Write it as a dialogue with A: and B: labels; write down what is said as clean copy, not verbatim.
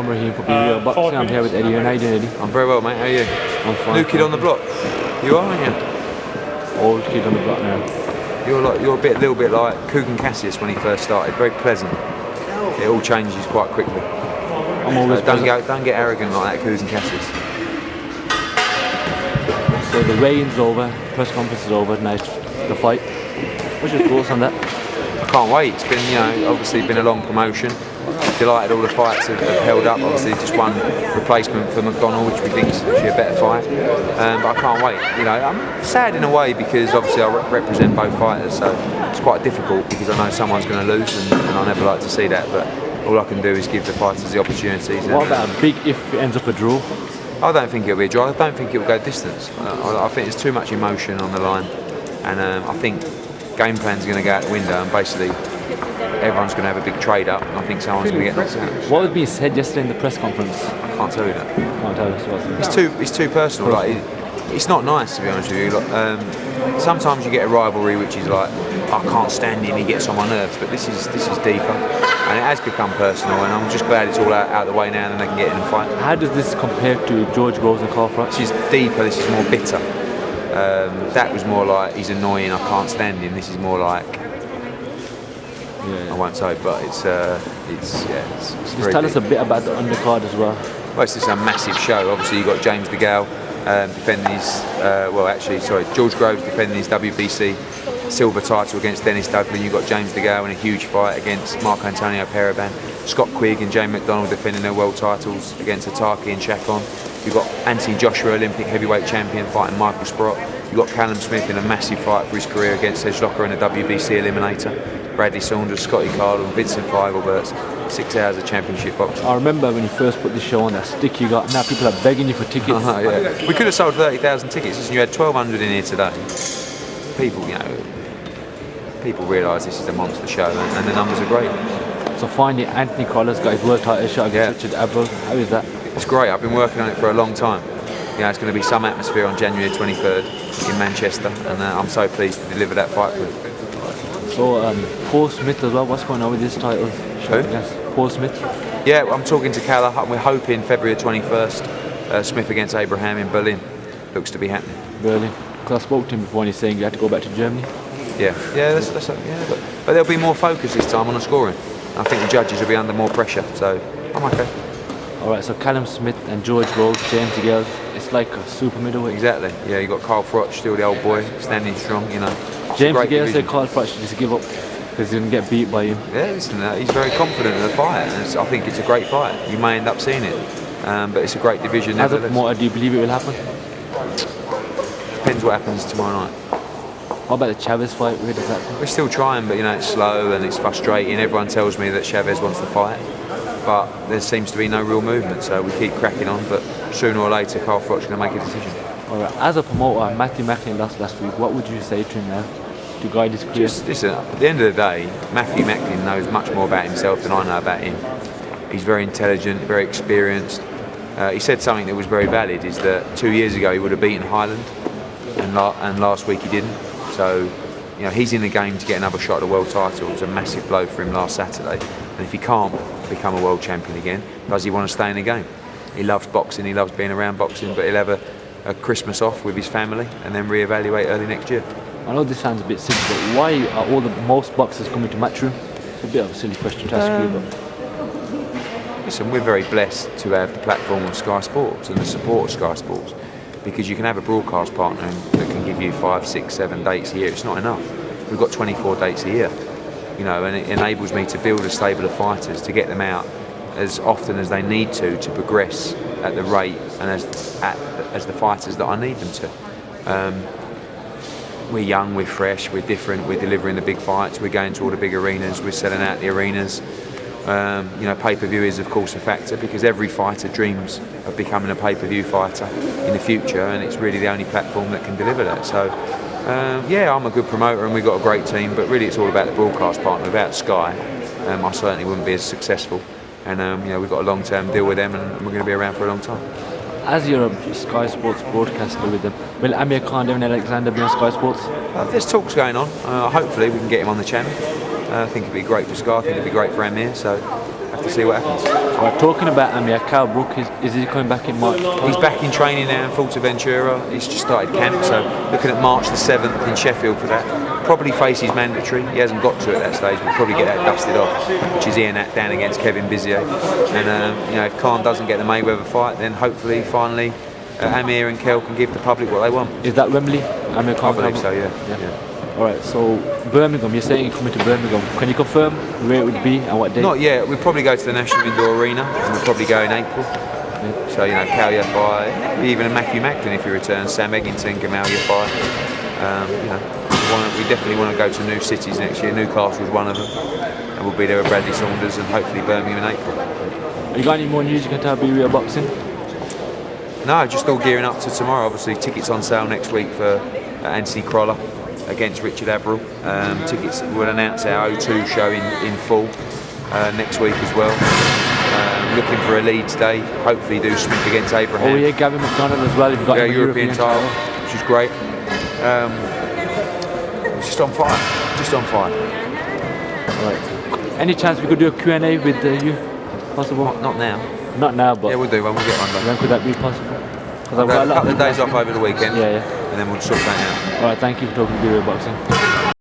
A: I'm Raheem for BBL Boxing. I'm here with Eddie. How you doing, Eddie?
B: I'm very well, mate. How are you?
A: I'm fine.
B: New kid on the block. You are, aren't you?
A: Old kid on the block now.
B: You're a little bit like Kugan Cassius when he first started. Very pleasant. It all changes quite quickly.
A: I'm always
B: don't get arrogant like that, Kugan Cassius.
A: So the weigh-in's over, press conference is over. Nice, the fight. What's your thoughts on that?
B: I can't wait. It's been, obviously been a long promotion. Delighted all the fights have held up. Obviously, just one replacement for McDonald, which we think is actually a better fight. But I can't wait. I'm sad in a way because obviously I represent both fighters, so it's quite difficult because I know someone's going to lose, and I never like to see that. But all I can do is give the fighters the opportunities.
A: What about a big if it ends up a draw?
B: I don't think it'll be a draw. I don't think it'll go distance. I think there's too much emotion on the line, and I think game plan's going to go out the window, and basically everyone's going to have a big trade up, and I think someone's going to get knocked out.
A: What was being said yesterday in the press conference?
B: I can't tell you that.
A: Can't tell us what.
B: It's too personal. Like it's not nice, to be honest with you. Sometimes you get a rivalry which is like, I can't stand him, he gets on my nerves. But this is deeper, and it has become personal. And I'm just glad it's all out of the way now, and they can get in and fight.
A: How does this compare to George Groves and Carl Froch?
B: This is deeper. This is more bitter. That was more like he's annoying, I can't stand him. This is more like, I won't say, but it's
A: Just tell us a bit about the undercard as well.
B: Well, it's just a massive show. Obviously, you've got James DeGale defending his, George Groves defending his WBC silver title against Dennis Dudley. You've got James DeGale in a huge fight against Marco Antonio Paraban. Scott Quigg and Jane McDonald defending their world titles against Ataki and Chacon. You've got Anthony Joshua, Olympic heavyweight champion, fighting Michael Sprott. You've got Callum Smith in a massive fight for his career against Edge Locker in a WBC eliminator. Bradley Saunders, Scotty Cardle, Vincent Feigelberts. 6 hours of championship boxing.
A: I remember when you first put this show on, that stick you got. Now people are begging you for tickets.
B: Yeah. We could have sold 30,000 tickets. Listen, you had 1,200 in here today. People realise this is a monster show, and the numbers are great.
A: So finally, Anthony Collar's got his world title shot against Richard Abel. How is that?
B: It's great. I've been working on it for a long time. It's going to be some atmosphere on January 23rd in Manchester, and I'm so pleased to deliver that fight for him.
A: So Paul Smith as well. What's going on with this title?
B: Who?
A: Paul Smith.
B: Yeah, I'm talking to Calla. We're hoping February 21st. Smith against Abraham in Berlin. Looks to be happening.
A: Berlin. Because I spoke to him before, and he's saying you have to go back to Germany.
B: Yeah. But there'll be more focus this time on the scoring. I think the judges will be under more pressure, so I'm okay.
A: All right. So Callum Smith and George Groves, James DeGale. It's like a super middleweight.
B: Exactly. Yeah, you got Carl Froch, still the old boy, standing strong.
A: James DeGale said Carl Froch should just give up because he didn't get beat by him.
B: Yeah, listen, he's very confident in the fight, and I think it's a great fight. You may end up seeing it, but it's a great division.
A: As a promoter, do you believe it will happen?
B: Depends what happens tomorrow night.
A: What about the Chavez fight? Where does that come?
B: We're still trying, but it's slow and it's frustrating. Everyone tells me that Chavez wants to fight, but there seems to be no real movement, so we keep cracking on, but sooner or later Carl Froch's going to make a decision.
A: All right. As a promoter, Matthew Macklin lost last week. What would you say to him now to guide his career?
B: Listen, at the end of the day, Matthew Macklin knows much more about himself than I know about him. He's very intelligent, very experienced. He said something that was very valid, is that 2 years ago he would have beaten Highland, and last week he didn't. So, he's in the game to get another shot at the world title. It was a massive blow for him last Saturday. And if he can't become a world champion again, does he want to stay in the game? He loves boxing, he loves being around boxing, but he'll have a Christmas off with his family and then reevaluate early next year.
A: I know this sounds a bit silly, but why are most boxers coming to Matchroom? It's a bit of a silly question to ask you, but...
B: Listen, we're very blessed to have the platform of Sky Sports and the support of Sky Sports, because you can have a broadcast partner that can give you 5, 6, 7 dates a year. It's not enough. We've got 24 dates a year, and it enables me to build a stable of fighters, to get them out as often as they need to progress at the rate and as the fighters that I need them to. We're young, we're fresh, we're different, we're delivering the big fights, we're going to all the big arenas, we're selling out the arenas. Pay-per-view is of course a factor, because every fighter dreams of becoming a pay-per-view fighter in the future, and it's really the only platform that can deliver that. So I'm a good promoter and we've got a great team, but really it's all about the broadcast partner. Without Sky, I certainly wouldn't be as successful, and we've got a long-term deal with them, and we're going to be around for a long time.
A: As you're a Sky Sports broadcaster with them, will Amir Khan and Alexander be on Sky Sports?
B: There's talks going on. Hopefully we can get him on the channel. I think it'd be great for Sky, I think it'd be great for Amir, so I have to see what happens.
A: Right, talking about Amir, Cal Brook, is he coming back in March?
B: He's back in training now in Fuerteventura. He's just started camp, so looking at March the 7th in Sheffield for that. Probably faces mandatory. He hasn't got to at that stage, but probably get that dusted off, which is Ian At down against Kevin Bizier. And you know, if Khan doesn't get the Mayweather fight, then hopefully, finally, Amir and Kel can give the public what they want.
A: Is that Wembley? Amir Khan?
B: I believe so, yeah.
A: Alright, so Birmingham, you're saying you're coming to Birmingham. Can you confirm where it would be and what day?
B: Not yet. We'll probably go to the National Indoor Arena, and we'll probably go in April. So, you know, Cal Yafai, even a Matthew Macklin if he returns, Sam Eggington, Gamal Yafai. You know, we definitely want to go to new cities next year. Newcastle is one of them, and we'll be there with Bradley Saunders and hopefully Birmingham in April.
A: Have you got any more news you can tell Be Boxing?
B: No, just all gearing up to tomorrow. Obviously, tickets on sale next week for Anthony Crolla against Richard Abril. Tickets, we'll announce our O2 show in full next week as well. Looking for a Leeds day, hopefully do Smith against Abraham.
A: Oh yeah, Gavin McDonald as well. You've got
B: European title, which is great. Just on fire, just on fire.
A: Right. Any chance we could do a Q&A with you? Possible?
B: Not now.
A: Not now, but
B: yeah, we'll do one. We'll get one done.
A: When could that be possible?
B: I've got a couple of days off over the weekend.
A: Yeah.
B: And then we'll sort that out.
A: Alright, thank you for talking to Be Boxing.